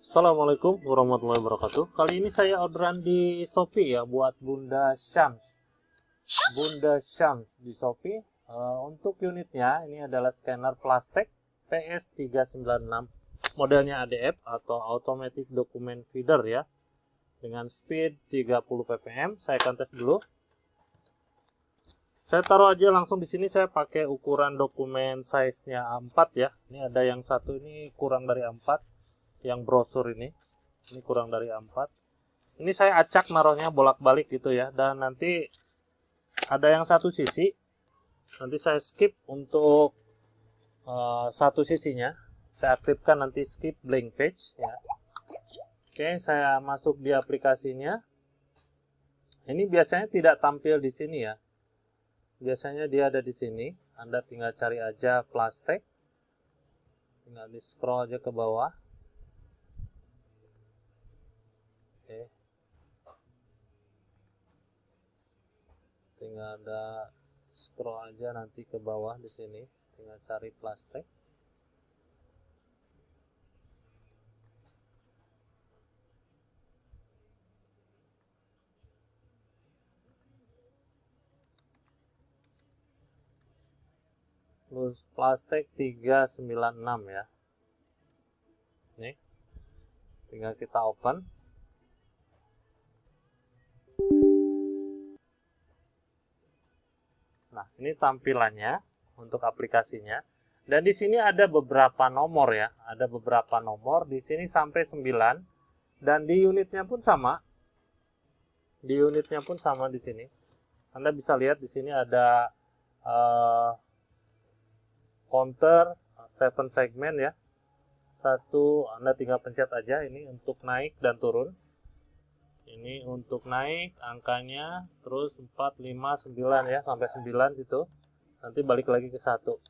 Assalamualaikum warahmatullahi wabarakatuh. Kali ini saya orderan di Shopee ya buat Bunda Syams. Bunda Syams di Shopee. Untuk unitnya ini adalah scanner plastik PS396. Modelnya ADF atau Automatic Document Feeder ya. Dengan speed 30 ppm. Saya akan tes dulu. Saya taruh aja langsung di sini. Saya pakai ukuran dokumen size-nya A4 ya. Ini ada yang satu ini kurang dari A4. Yang brosur ini kurang dari A4. Ini saya acak naruhnya bolak-balik gitu ya, dan nanti ada yang satu sisi nanti saya skip untuk satu sisinya, saya aktifkan nanti skip blank page ya. Oke, saya masuk di aplikasinya. Ini biasanya tidak tampil di sini ya, biasanya dia ada di sini. Anda tinggal cari aja plastik, tinggal di scroll aja ke bawah. Tinggal ada scroll aja nanti ke bawah di sini, tinggal cari plastik. Terus plastik 396 ya. Nih. Tinggal kita open. Nah, ini tampilannya untuk aplikasinya. Dan di sini ada beberapa nomor ya. Ada beberapa nomor di sini sampai 9, dan di unitnya pun sama. Di unitnya pun sama di sini. Anda bisa lihat di sini ada counter 7 segmen ya. Satu, Anda tinggal pencet aja ini untuk naik dan turun. Ini untuk naik angkanya, terus 4, 5, 9 ya, sampai 9 situ. Nanti balik lagi ke 1.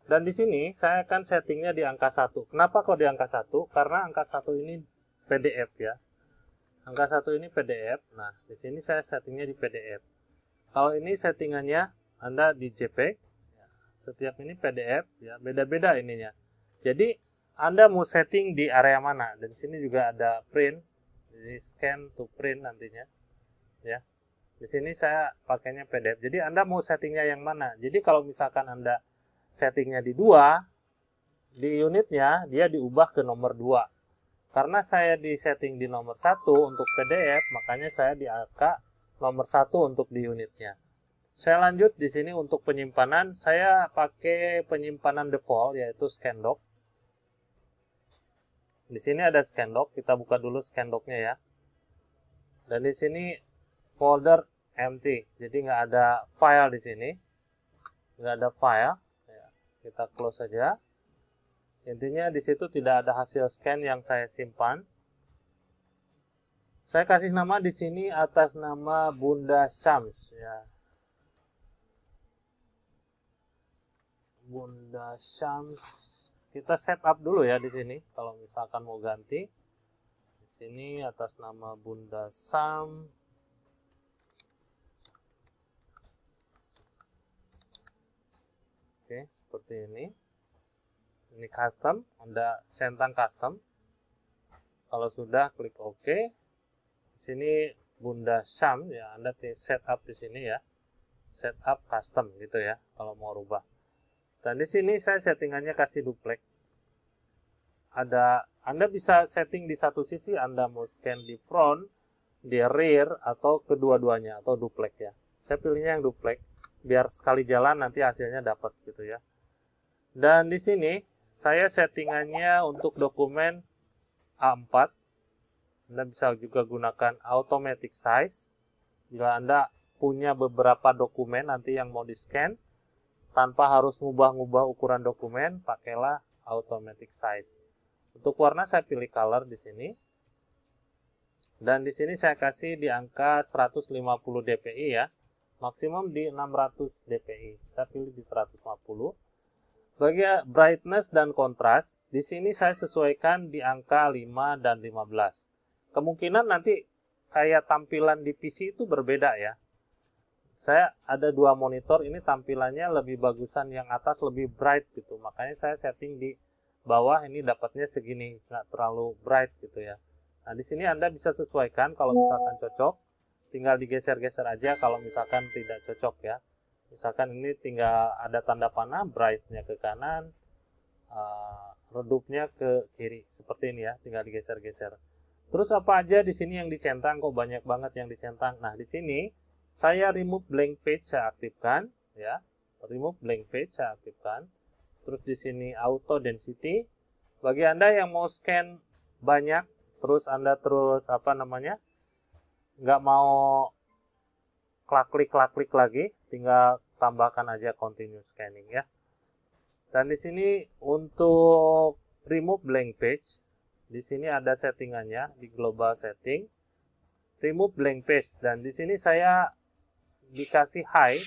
Dan di sini saya akan settingnya di angka 1. Kenapa kok di angka 1? Karena angka 1 ini PDF ya. Angka 1 ini PDF. Nah, di sini saya settingnya di PDF. Kalau ini settingannya Anda di JPEG. Setiap ini PDF ya, beda-beda ininya. Jadi Anda mau setting di area mana? Dan di sini juga ada print. Jadi scan to print nantinya ya. Di sini saya pakainya PDF. Jadi Anda mau settingnya yang mana? Jadi kalau misalkan Anda settingnya di 2, di unitnya dia diubah ke nomor 2. Karena saya di setting di nomor 1 untuk PDF, makanya saya di angka nomor 1 untuk di unitnya. Saya lanjut di sini untuk penyimpanan, saya pakai penyimpanan default yaitu ScanDoc. Di sini ada ScanDoc, kita buka dulu ScanDoc-nya ya. Dan di sini folder empty, jadi nggak ada file di sini, nggak ada file. Ya, kita close saja. Intinya di situ tidak ada hasil scan yang saya simpan. Saya kasih nama di sini atas nama Bunda Syams ya. Bunda Syams. Kita setup dulu ya di sini. Kalau misalkan mau ganti, di sini atas nama Bunda Syams. Oke, seperti ini. Ini custom, Anda centang custom. Kalau sudah, klik OK. Di sini Bunda Syams ya, Anda setup di sini ya. Setup custom gitu ya, kalau mau rubah. Dan di sini saya settingannya kasih duplex. Anda bisa setting di satu sisi, Anda mau scan di front, di rear, atau kedua-duanya, atau duplex ya. Saya pilihnya yang duplex, biar sekali jalan nanti hasilnya dapat gitu ya. Dan di sini saya settingannya untuk dokumen A4. Anda bisa juga gunakan automatic size. Bila Anda punya beberapa dokumen nanti yang mau di-scan, tanpa harus ngubah-ngubah ukuran dokumen, pakailah automatic size. Untuk warna saya pilih color di sini. Dan di sini saya kasih di angka 150 dpi ya. Maksimum di 600 dpi. Saya pilih di 150. Bagi brightness dan kontras, di sini saya sesuaikan di angka 5 dan 15. Kemungkinan nanti kayak tampilan di PC itu berbeda ya. Saya ada 2 monitor, ini tampilannya lebih bagusan yang atas lebih bright gitu. Makanya saya setting di bawah ini dapatnya segini, nggak terlalu bright gitu ya. Nah, di sini Anda bisa sesuaikan kalau misalkan cocok, tinggal digeser-geser aja kalau misalkan tidak cocok ya. Misalkan ini tinggal ada tanda panah, brightnya ke kanan, redupnya ke kiri, seperti ini ya, tinggal digeser-geser. Terus apa aja di sini yang dicentang? Kok banyak banget yang dicentang? Nah, di sini saya remove blank page, saya aktifkan ya. Remove blank page saya aktifkan. Terus di sini auto density. Bagi Anda yang mau scan banyak, terus Anda terus nggak mau klik lagi, tinggal tambahkan aja continue scanning ya. Dan di sini untuk remove blank page, di sini ada settingannya di global setting, remove blank page, dan di sini saya dikasih high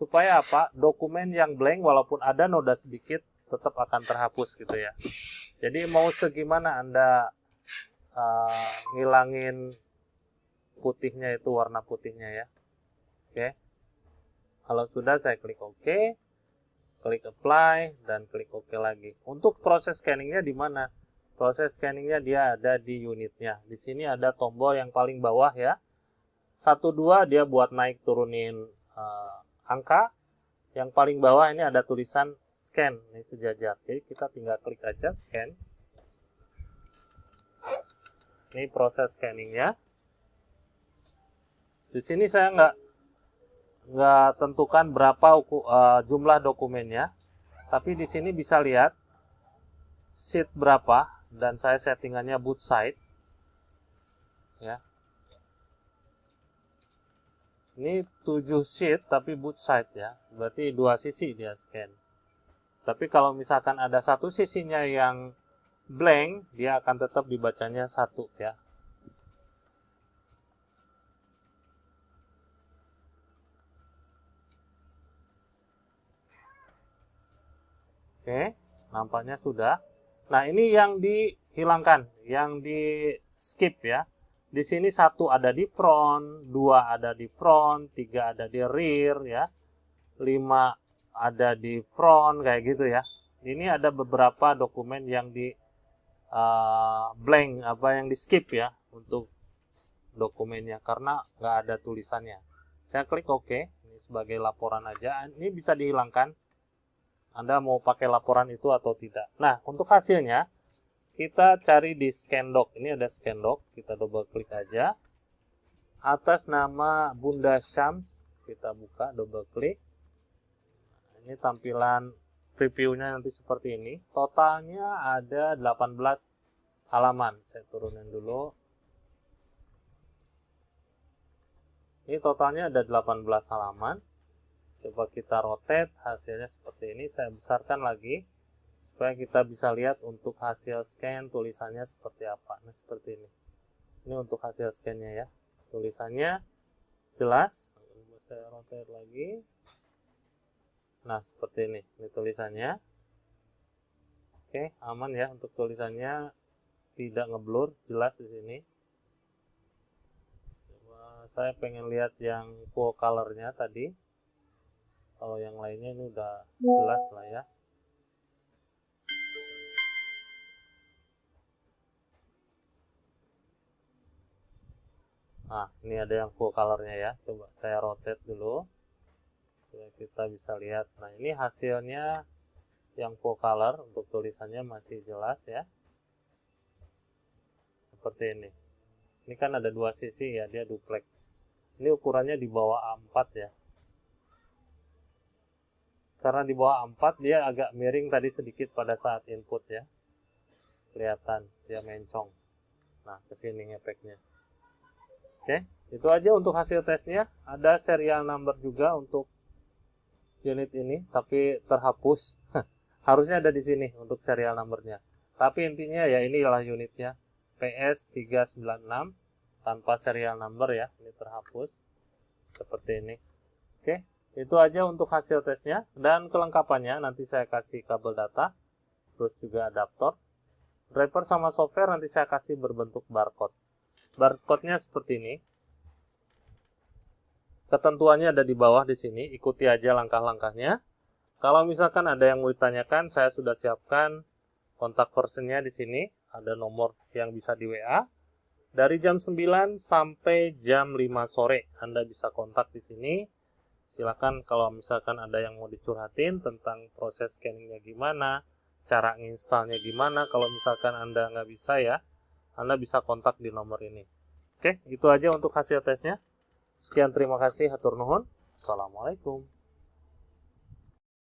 supaya apa? Dokumen yang blank walaupun ada noda sedikit tetap akan terhapus gitu ya. Jadi mau segimana Anda ngilangin putihnya, itu warna putihnya ya. Oke. Kalau sudah, saya klik OK, klik apply, dan klik OK lagi. Untuk proses scanningnya di mana? Proses scanningnya dia ada di unitnya. Di sini ada tombol yang paling bawah ya. 1, 2 dia buat naik turunin angka. Yang paling bawah ini ada tulisan scan, ini sejajar. Jadi kita tinggal klik aja scan. Ini proses scanningnya. Di sini saya nggak tentukan berapa jumlah dokumennya, tapi di sini bisa lihat sheet berapa, dan saya settingannya both side ya. Ini 7 sheet tapi both side ya, berarti 2 sisi dia scan. Tapi kalau misalkan ada satu sisinya yang blank, dia akan tetap dibacanya 1 ya. Oke, nampaknya sudah. Nah, ini yang dihilangkan, yang di skip ya. Di sini 1 ada di front, 2 ada di front, 3 ada di rear ya. 5 ada di front, kayak gitu ya. Ini ada beberapa dokumen yang di blank, yang di skip ya untuk dokumennya karena nggak ada tulisannya. Saya klik OK, ini sebagai laporan aja. Ini bisa dihilangkan. Anda mau pakai laporan itu atau tidak. Nah, untuk hasilnya kita cari di ScanDoc. Ini ada ScanDoc, kita double klik aja. Atas nama Bunda Syams, kita buka, double klik. Ini tampilan previewnya nanti seperti ini. Totalnya ada 18 halaman. Saya turunin dulu. Ini totalnya ada 18 halaman. Coba kita rotate, hasilnya seperti ini. Saya besarkan lagi supaya kita bisa lihat untuk hasil scan tulisannya seperti apa. Nah, seperti ini. Ini untuk hasil scan-nya ya. Tulisannya jelas. Saya rotate lagi. Nah, seperti ini. Ini tulisannya. Oke, aman ya untuk tulisannya, tidak ngeblur, jelas di sini. Coba saya pengen lihat yang full color-nya tadi. Kalau yang lainnya ini udah jelas lah ya. Nah, ini ada yang full colornya ya. Coba saya rotate dulu supaya kita bisa lihat. Nah, ini hasilnya yang full color, untuk tulisannya masih jelas ya. Seperti ini. Ini kan ada 2 sisi ya, dia duplex. Ini ukurannya di bawah A4 ya. Karena di bawah A4 dia agak miring tadi sedikit pada saat input ya. Kelihatan dia mencong. Nah, kesini efeknya. Oke, itu aja untuk hasil tesnya. Ada serial number juga untuk unit ini, tapi terhapus. Harusnya ada di sini untuk serial numbernya. Tapi intinya ya inilah unitnya. PS396 tanpa serial number ya. Ini terhapus. Seperti ini. Oke. Itu aja untuk hasil tesnya, dan kelengkapannya nanti saya kasih kabel data, terus juga adaptor. Driver sama software nanti saya kasih berbentuk barcode. Barcode-nya seperti ini. Ketentuannya ada di bawah di sini, ikuti aja langkah-langkahnya. Kalau misalkan ada yang mau ditanyakan, saya sudah siapkan Kontak personnya di sini, ada nomor yang bisa di WA. Dari jam 9 sampai jam 5 sore Anda bisa kontak di sini. Silakan kalau misalkan ada yang mau dicurhatin tentang proses scanningnya gimana, cara nginstalnya gimana. Kalau misalkan Anda nggak bisa ya, Anda bisa kontak di nomor ini. Oke, itu aja untuk hasil tesnya. Sekian, terima kasih, hatur nuhun. Assalamualaikum.